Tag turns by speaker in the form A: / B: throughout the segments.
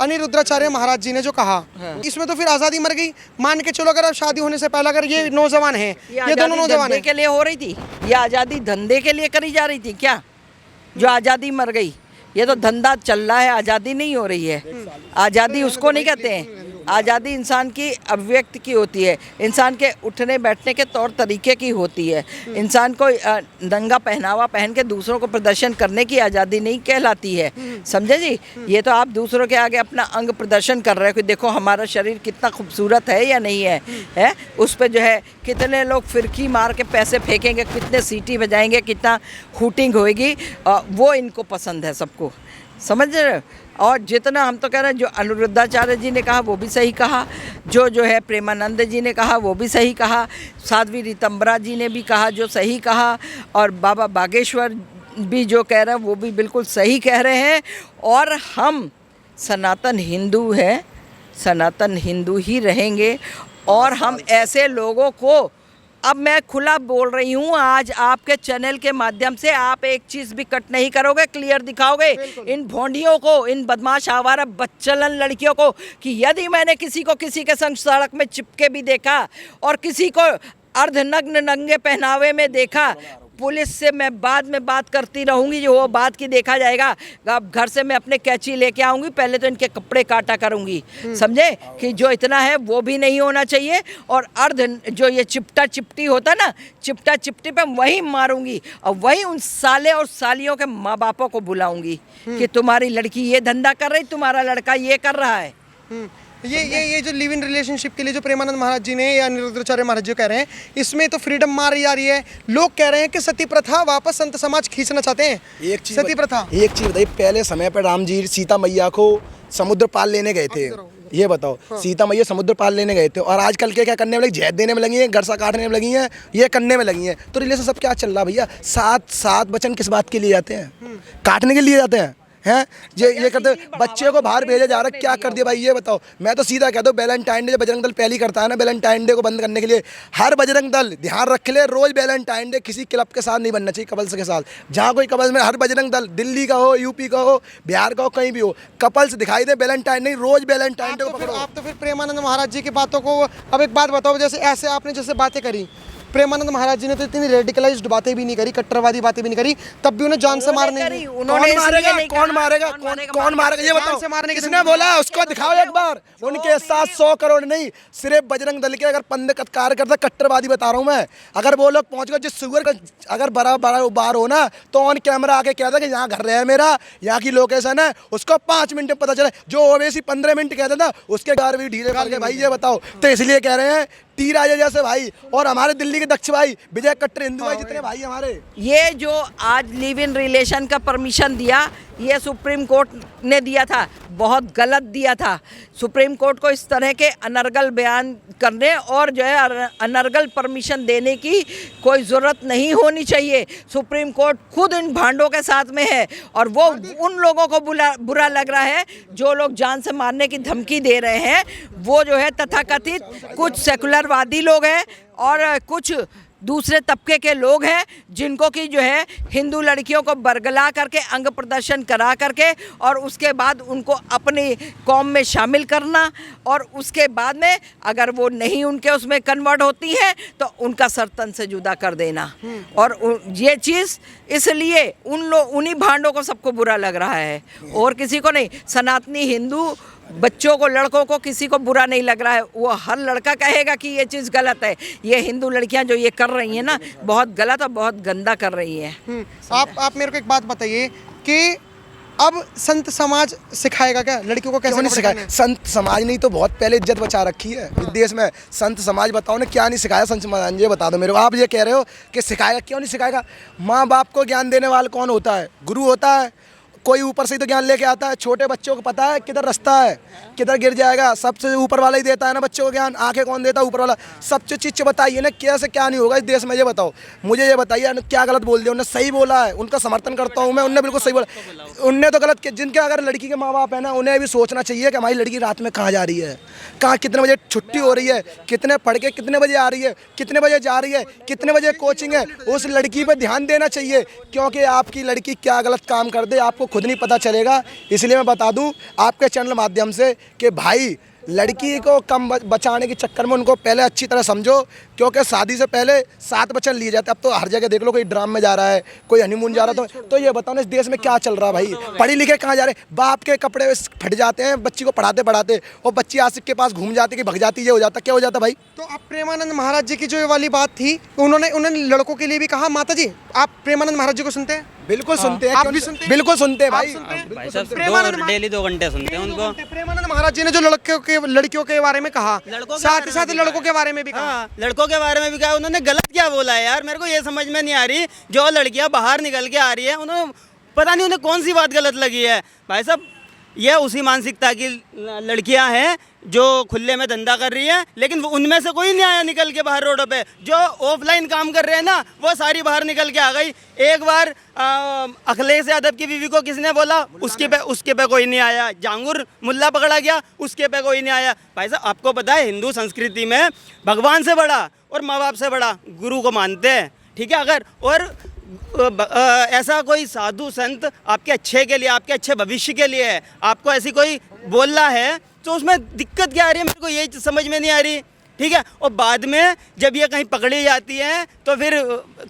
A: अनिरुद्धाचार्य महाराज जी ने जो कहा, इसमें तो फिर आज़ादी मर गई। मान के चलो अगर अब शादी होने से पहले अगर ये नौजवान है, ये दोनों नौजवान
B: के लिए हो रही थी, ये आज़ादी धंधे के लिए करी जा रही थी क्या? जो आज़ादी मर गई, ये तो धंधा चल रहा है, आज़ादी नहीं हो रही है। आज़ादी उसको नहीं कहते हैं। आज़ादी इंसान की अभिव्यक्ति की होती है, इंसान के उठने बैठने के तौर तरीके की होती है। इंसान को नंगा पहनावा पहन के दूसरों को प्रदर्शन करने की आज़ादी नहीं कहलाती है, समझे जी? ये तो आप दूसरों के आगे अपना अंग प्रदर्शन कर रहे हो कि देखो हमारा शरीर कितना खूबसूरत है या नहीं है, उस पर जो है कितने लोग फिरकी मार के पैसे फेंकेंगे, कितने सीटी बजाएंगे, कितना हूटिंग होएगी, वो इनको पसंद है सबको, समझ रहे हो? और जितना हम तो कह रहे हैं, जो अनिरुद्धाचार्य जी ने कहा वो भी सही कहा, जो है प्रेमानंद जी ने कहा वो भी सही कहा, साध्वी रीतम्बरा जी ने भी कहा जो सही कहा, और बाबा बागेश्वर भी जो कह रहे हैं वो भी बिल्कुल सही कह रहे हैं। और हम सनातन हिंदू हैं, सनातन हिंदू ही रहेंगे। और हम ऐसे लोगों को, अब मैं खुला बोल रही हूँ, आज आपके चैनल के माध्यम से आप एक चीज़ भी कट नहीं करोगे, क्लियर दिखाओगे इन भोंडियों को, इन बदमाश आवारा बच्चलन लड़कियों को, कि यदि मैंने किसी को किसी के संग सड़क में चिपके भी देखा और किसी को अर्धनग्न नंगे पहनावे में देखा, पुलिस से मैं बाद में बात करती रहूँगी, जो वो बात की देखा जाएगा। अब घर से मैं अपने कैंची लेके आऊँगी, पहले तो इनके कपड़े काटा करूँगी, समझे? कि जो इतना है वो भी नहीं होना चाहिए। और जो ये चिपटा चिपटी होता ना, चिपटा चिपटी पे वही मारूँगी, और वही उन साले और सालियों के माँ बापों को बुलाऊँगी कि तुम्हारी लड़की ये धंधा कर रही, तुम्हारा लड़का ये कर रहा है।
A: ये जो लिव इन रिलेशनशिप के लिए जो प्रेमानंद महाराज जी ने या अनिरुद्धाचार्य महाराज जी कह रहे हैं, इसमें तो फ्रीडम मारी जा रही है। लोग कह रहे हैं कि सती प्रथा वापस संत समाज खींचना चाहते हैं। सती प्रथा,
C: एक चीज बताइए, पहले समय पर राम जी सीता मैया को समुद्र पार लेने गए थे, ये बताओ। हाँ। सीता मैया समुद्र पार लेने गए थे, और आजकल के क्या करने में लगी, जहद देने में लगी हैं, घर सा काटने में लगी हैं, ये करने में लगी हैं। तो रिलेशन सब क्या चल रहा भैया? सात वचन किस बात के लिए जाते हैं? काटने के लिए जाते हैं, हैं? ये करते बच्चे को बाहर भेजा जा रहा है, क्या कर दिया भाई ये बताओ? मैं तो सीधा कहता हूँ, वैलेंटाइन डे बजरंग दल पहले ही करता है ना, वैलेंटाइन डे को बंद करने के लिए हर बजरंग दल ध्यान रख ले, रोज वैलेंटाइन डे किसी क्लब के साथ नहीं बनना चाहिए, कपल्स के साथ। जहाँ कोई कपल्स में, हर बजरंग दल, दिल्ली का हो, यूपी का हो, बिहार का हो, कहीं भी हो, कपल्स दिखाई दे, वैलेंटाइन नहीं, रोज वैलेंटाइन डे को पकड़ो।
A: आप तो फिर प्रेमानंद महाराज जी की बातों को, अब एक बात बताओ, जैसे ऐसे आपने जैसे बातें करी, प्रेमानंद महाराज जी ने तो इतनी रेडिकलाइज्ड बातें भी नहीं करी, कट्टरवादी बातें भी नहीं करी, तब भी उन्हें जान से मारने
C: कौन मारेगा ये बताओ? किसने बोला? उसको दिखाओ एक बार। उनके साथ 100 करोड़ नहीं, सिर्फ बजरंग दल के अगर पंद कार्यकर्ता, कट्टरवादी बता रहा हूँ मैं। अगर वो लोग पहुँच गए, जिस सुगर का अगर बड़ा बार हो ना, तो ऑन कैमरा आके कहता कि यहाँ घर है मेरा, यहाँ की लोकेशन है, उसको 5 मिनट में पता चले। जो ओवैसी 15 मिनट कहता था, उसके घर भी ढीले कर के भाई ये बताओ। तो इसलिए कह रहे हैं टी राजा जैसे भाई, और हमारे दिल्ली के दक्ष भाई विजय कट्टर हिंदू भाई जितने भाई हमारे,
B: ये जो आज लिव इन रिलेशन का परमिशन दिया, ये सुप्रीम कोर्ट ने दिया था, बहुत गलत दिया था। सुप्रीम कोर्ट को इस तरह के अनर्गल बयान करने और जो है अनर्गल परमिशन देने की कोई ज़रूरत नहीं होनी चाहिए। सुप्रीम कोर्ट खुद इन भांडों के साथ में है, और वो उन लोगों को बुरा लग रहा है जो लोग जान से मारने की धमकी दे रहे हैं। वो जो है तथाकथित कुछ सेकुलरवादी लोग हैं और कुछ दूसरे तबके के लोग हैं, जिनको कि जो है हिंदू लड़कियों को बरगला करके अंग प्रदर्शन करा करके और उसके बाद उनको अपनी कौम में शामिल करना, और उसके बाद में अगर वो नहीं उनके उसमें कन्वर्ट होती हैं तो उनका सर तन से जुदा कर देना। और ये चीज़ इसलिए उन्हीं भांडों को सबको बुरा लग रहा है, और किसी को नहीं। सनातनी हिंदू बच्चों को, लड़कों को, किसी को बुरा नहीं लग रहा है। वो हर लड़का कहेगा कि ये चीज़ गलत है। ये हिंदू लड़कियां जो ये कर रही हैं ना, बहुत गलत और बहुत गंदा कर रही हैं।
A: आप मेरे को एक बात बताइए कि अब संत समाज सिखाएगा क्या लड़कियों को? कैसे नहीं सिखाएगा?
C: संत समाज नहीं तो बहुत पहले इज्जत बचा रखी है इस देश में। संत समाज बताओ ने क्या नहीं सिखाया? संत समाज ये बता दो मेरे को। आप ये कह रहे हो कि सिखाएगा, क्यों नहीं सिखाएगा? माँ बाप को ज्ञान देने वाला कौन होता है? गुरु होता है। कोई ऊपर से ही तो ज्ञान लेके आता है। छोटे बच्चों को पता है किधर रास्ता है, किधर गिर जाएगा। सबसे ऊपर वाला ही देता है ना बच्चों को ज्ञान। आंखें कौन देता है? ऊपर वाला। सब चीज़ बताइए ना, कैसे क्या नहीं होगा इस देश में, ये बताओ मुझे। ये बताइए क्या गलत बोल दिया? उन्होंने सही बोला है, उनका समर्थन करता हूँ मैं। उनने बिल्कुल सही बोला। उनने तो गलत किया। जिनके अगर लड़की के माँ बाप है ना, उन्हें भी सोचना चाहिए कि हमारी लड़की रात में कहाँ जा रही है, कहाँ कितने बजे छुट्टी हो रही है, कितने पढ़ के कितने बजे आ रही है, कितने बजे जा रही है, कितने बजे कोचिंग है। उस लड़की पर ध्यान देना चाहिए, क्योंकि आपकी लड़की क्या गलत काम कर दे आपको खुद नहीं पता चलेगा। इसलिए मैं बता दूं आपके चैनल माध्यम से कि भाई लड़की को कम बचाने के चक्कर में उनको पहले अच्छी तरह समझो, क्योंकि शादी से पहले 7 वचन लिए जाते हैं। अब तो हर जगह देख लो, कोई ड्राम में जा रहा है, कोई हनीमून जा रहा है। तो ये बताओ ना इस देश में क्या चल रहा है भाई? पढ़ी लिखे कहाँ जा रहे हैं? बाप के कपड़े फट जाते हैं बच्ची को पढ़ाते पढ़ाते, और बच्ची आशिक के पास घूम जाती कि भग जाती, ये हो जाता, क्या हो जाता भाई?
A: तो अब प्रेमानंद महाराज जी की जो ये वाली बात थी, उन्होंने लड़कों के लिए भी कहा। माता जी, आप प्रेमानंद महाराज जी को सुनते हैं?
C: बिल्कुल सुनते हैं।
A: आप
C: क्यों
A: भी
C: नहीं?
A: सुनते हैं?
C: बिल्कुल सुनते हैं भाई।
D: भाई साहब
A: प्रेमानंद
D: डेली 2 घंटे सुनते हैं उनको।
A: प्रेमानंद महाराज जी ने जो लड़कियों के बारे में कहा,
D: लड़कों के
A: साथ
D: बारे
A: ही
D: में
A: साथ
D: भी
A: लड़कों
D: कहा।
A: के बारे में भी कहा।
D: हाँ, लड़कों के बारे में भी कहा। उन्होंने गलत क्या बोला है यार? मेरे को ये समझ में नहीं आ रही। जो लड़कियां बाहर निकल के आ रही है, उन्होंने पता नहीं उन्हें कौन सी बात गलत लगी है। भाई साहब, ये उसी मानसिकता की लड़कियां हैं जो खुले में धंधा कर रही है, लेकिन उनमें से कोई नहीं आया निकल के बाहर रोडों पे। जो ऑफलाइन काम कर रहे हैं ना, वो सारी बाहर निकल के आ गई। एक बार अखिलेश यादव की बीवी को किसने बोला, उसके पे कोई नहीं आया। जांगुर मुल्ला पकड़ा गया, उसके पे कोई नहीं आया। भाई साहब, आपको पता है हिंदू संस्कृति में भगवान से बड़ा और माँ बाप से बड़ा गुरु को मानते हैं, ठीक है? अगर और ऐसा कोई साधु संत आपके अच्छे के लिए, आपके अच्छे भविष्य के लिए है, आपको ऐसी कोई बोल रहा है, तो उसमें दिक्कत क्या आ रही है? मेरे को ये समझ में नहीं आ रही, ठीक है? और बाद में जब ये कहीं पकड़ी जाती है तो फिर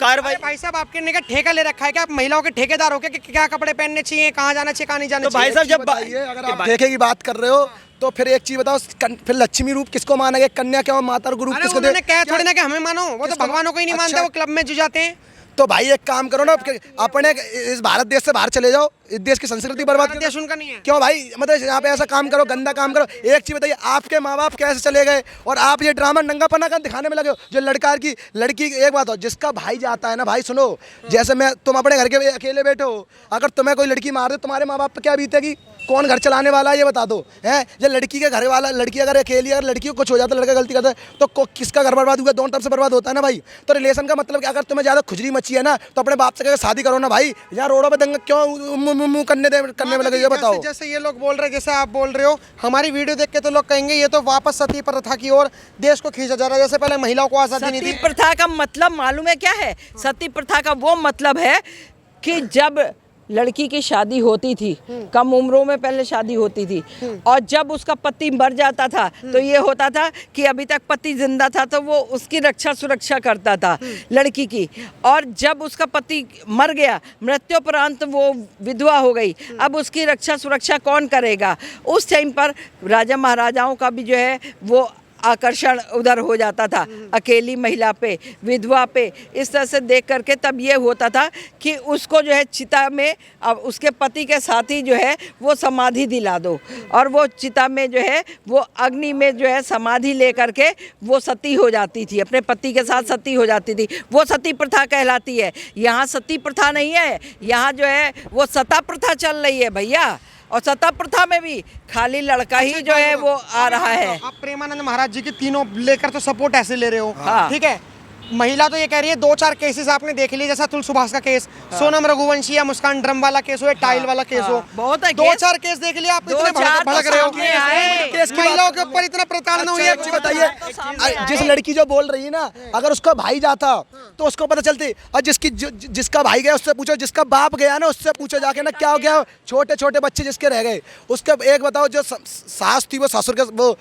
D: कार्रवाई।
A: भाई साहब, आपके ने का ठेका ले रखा है क्या? आप महिलाओं के ठेकेदार हो क्या कि क्या कपड़े पहनने चाहिए, कहाँ जाना चाहिए, कहाँ नहीं जाना
D: तो भाई
A: चाहिए?
D: साहब, जब
C: अगर आप ठेके की बात कर रहे हो तो फिर एक चीज बताओ, फिर लक्ष्मी रूप किसको माना गया? कन्या क्या माता गुरु
A: अरे
C: किसको?
A: उन्होंने कहा थोड़ी ना कि हमें मानो, वो तो
C: किसको?
A: भगवानों को ही नहीं
C: अच्छा।
A: मानते, वो क्लब में जो जाते हैं।
C: तो भाई एक काम करो ना, अपने इस भारत देश से बाहर चले जाओ, इस देश की संस्कृति बर्बाद
A: भारत देश उनका नहीं है।
C: क्यों भाई? मतलब यहाँ पे ऐसा काम करो, गंदा काम करो। एक चीज बताइए, आपके माँ बाप कैसे चले गए और आप ये ड्रामा नंगापना का दिखाने में लगे हो? जो लड़की एक बात हो, जिसका भाई जाता है ना भाई, सुनो, जैसे तुम अपने घर के अकेले बैठे हो, अगर तुम्हें कोई लड़की मार दे, तुम्हारे माँ बाप पे क्या बीतेगी? कौन घर चलाने वाला है ये बता दो, हैं? जब लड़की के घर वाला, लड़की अगर अकेली, अगर लड़की को कुछ हो जाता है, लड़का गलती करता है, तो किसका घर बर्बाद हुआ? दोनों तरफ से बर्बाद होता है ना भाई। तो रिलेशन का मतलब कि अगर तुम्हें ज़्यादा खुजली मची है ना, तो अपने बाप से कहकर शादी करो ना भाई। यहाँ रोडों पे दंगा क्यों मुँह करने में लगे, ये बताओ।
A: जैसे ये लोग बोल रहे हैं, जैसे आप बोल रहे हो, हमारी वीडियो देख के तो लोग कहेंगे ये तो वापस सती प्रथा की ओर देश को खींचा जा रहा है। जैसे पहले महिलाओं को आजादी नहीं
B: सती
A: थी।
B: प्रथा का मतलब मालूम है क्या है? सती प्रथा का वो मतलब है कि जब लड़की की शादी होती थी, कम उम्रों में पहले शादी होती थी, और जब उसका पति मर जाता था तो ये होता था कि अभी तक पति जिंदा था तो वो उसकी रक्षा सुरक्षा करता था लड़की की, और जब उसका पति मर गया, मृत्युपरांत वो विधवा हो गई, अब उसकी रक्षा सुरक्षा कौन करेगा? उस टाइम पर राजा महाराजाओं का भी जो है वो आकर्षण उधर हो जाता था, अकेली महिला पे, विधवा पे। इस तरह से देख करके तब ये होता था कि उसको जो है चिता में, अब उसके पति के साथ ही जो है वो समाधि दिला दो, और वो चिता में जो है वो अग्नि में जो है समाधि ले करके वो सती हो जाती थी, अपने पति के साथ सती हो जाती थी। वो सती प्रथा कहलाती है। यहाँ सती प्रथा नहीं है, यहाँ जो है वो सता प्रथा चल रही है भैया। और सता प्रथा में भी खाली लड़का ही जो है वो आ रहा है।
A: आप प्रेमानंद महाराज जी की तीनों लेकर तो सपोर्ट ऐसे ले रहे हो,
B: हाँ।
A: ठीक है? महिला तो ये कह रही है, 2-4 केसेस आपने देख लिए, जैसा अतुल सुभाष का केस, सोनम रघुवंशी या मुस्कान ड्रम वाला केस हो या टाइल वाला केस हो,
B: बहुत है
A: 2-4 केस देख लिया आप, इतने भड़क रहे हो।
C: केस की
A: महिलाओं के ऊपर इतना प्रताड़ना हुई है।
C: एक चीज बताइए, जिस लड़की जो बोल रही है ना, अगर उसका भाई जाता तो उसको पता चलती, और जिसका भाई गया उससे पूछो, जिसका बाप गया ना उससे पूछो जाके ना क्या हो गया। छोटे छोटे बच्चे जिसके रह गए, उसका एक बताओ, जो सास थी वो ससुर के, वो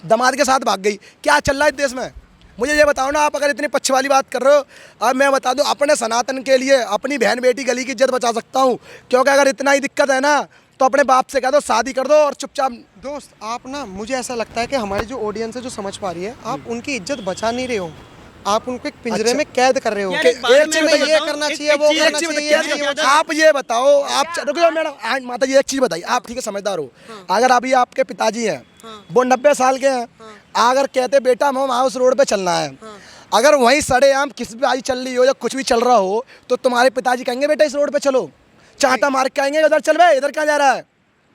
C: दामाद के साथ भाग गई। क्या चल रहा है इस देश में? मुझे ये बताओ ना। आप अगर इतनी पक्ष वाली बात कर रहे हो, अब मैं बता दूं, अपने सनातन के लिए अपनी बहन बेटी गली की इज्जत बचा सकता हूं, क्योंकि अगर इतना ही दिक्कत है ना तो अपने बाप से कह दो शादी कर दो और चुपचाप।
A: दोस्त, आप ना, मुझे ऐसा लगता है कि हमारी जो ऑडियंस है जो समझ पा रही है, आप उनकी इज्जत बचा नहीं रहे हो, आप उनको एक पिंजरे में कैद कर रहे हो।
D: यार,
A: कि
D: एक बात
A: एक
D: मैं
A: चीज में ये
D: बताऊं,
A: करना
D: एक
A: चाहिए, वो
D: चीज-
A: करना
D: एक चीज
A: चाहिए,
D: बताइए,
A: ये चाहिए।
C: आप ये बताओ, आप रुक जाओ मैडम, माता जी एक चीज बताइए, आप ठीक है समझदार हो, अगर अभी आपके पिताजी हैं, वो 90 साल के हैं, अगर कहते बेटा हम हाउस रोड पे चलना है, अगर वहीं सड़ेआम किसी भी आई चल रही हो या कुछ भी चल रहा हो, तो तुम्हारे पिताजी कहेंगे बेटा इस रोड पे चलो, चांटा मार के आएंगे, इधर चल भाई, इधर क्या जा रहा है?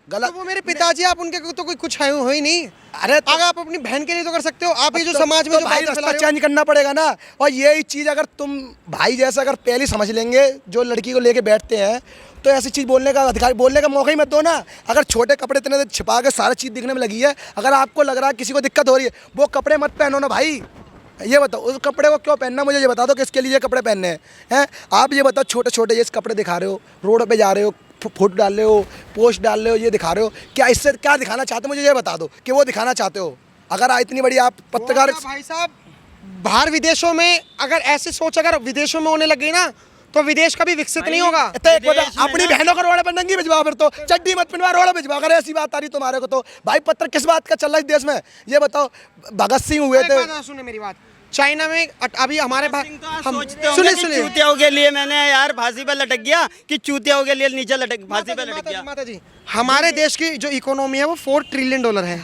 A: तो वो मेरे पिताजी, आप उनके तो कोई कुछ है हो ही नहीं।
C: अरे
A: अगर आप अपनी बहन के लिए तो कर सकते हो, आप ये जो समाज में
C: तो
A: जो
C: भाई
A: बातें फैला
C: रास्ता
A: रहे हो।
C: चेंज करना पड़ेगा ना। और यही चीज़ अगर तुम भाई जैसा अगर पहले समझ लेंगे, जो लड़की को लेके बैठते हैं, तो ऐसी चीज़ बोलने का अधिकार, बोलने का मौका ही मत दो ना। अगर छोटे कपड़े इतने छिपा के सारी चीज़ दिखने में लगी है, अगर आपको लग रहा है किसी को दिक्कत हो रही है, वो कपड़े मत पहनो ना भाई। ये बताओ उस कपड़े को क्यों पहनना, मुझे ये बता दो किसके लिए ये कपड़े पहनने हैं? आप ये बताओ, छोटे छोटे ये कपड़े दिखा रहे हो, रोड पे जा रहे हो, फोटो डाल रहे हो, पोस्ट डाल रहे हो, ये दिखा रहे हो, क्या इससे क्या दिखाना चाहते हो? मुझे ये बता दो कि वो दिखाना चाहते हो। अगर इतनी बड़ी आप पत्रकार,
A: भाई साहब बाहर विदेशों में अगर ऐसी सोच अगर विदेशों में होने लग गई ना तो विदेश कभी विकसित नहीं होगा।
C: तो एक बता, अपनी बहनों को रोड पर नंगी भिजवाओ, फिर तो चड्डी मत पिनवा, रोड पे भिजवाओ। अगर ऐसी बात आ रही तुम्हारे को तो भाई पत्र किस बात का चल रहा है इस देश में? ये बताओ, भगत सिंह हुए थे,
A: सुने मेरी बात, चाइना में अभी हमारे
D: सुनिए चूतियाओं के लिए मैंने यार फांसी पे लटक गया कि चूतियाओं के लिए नीचे लटक फांसी पे लटक गया।
A: माता जी हमारे देश की जो इकोनॉमी है वो $4 ट्रिलियन है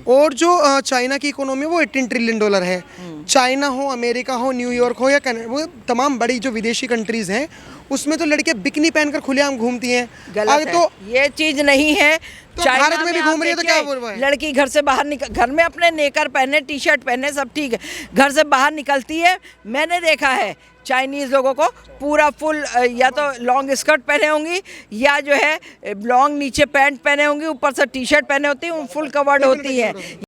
A: और जो चाइना की इकोनॉमी है वो $18 ट्रिलियन है। चाइना हो, अमेरिका हो, न्यूयॉर्क हो या कनाडा, वो तमाम बड़ी जो विदेशी कंट्रीज हैं उसमें तो लड़कियां बिकनी पहनकर खुलेआम घूमती हैं।
B: गलत है, ये चीज नहीं है।
A: तो भारत में भी घूम रही है तो क्या बोल रहा है?
B: लड़की घर से बाहर निकल, घर में अपने नेकर पहने, टी शर्ट पहने, सब ठीक है, घर से बाहर निकलती है। मैंने देखा है चाइनीज़ लोगों को पूरा फुल या तो लॉन्ग स्कर्ट पहने होंगी या जो है लॉन्ग नीचे पैंट पहने होंगी, ऊपर से टी शर्ट पहने होती है, फुल कवर्ड होती है।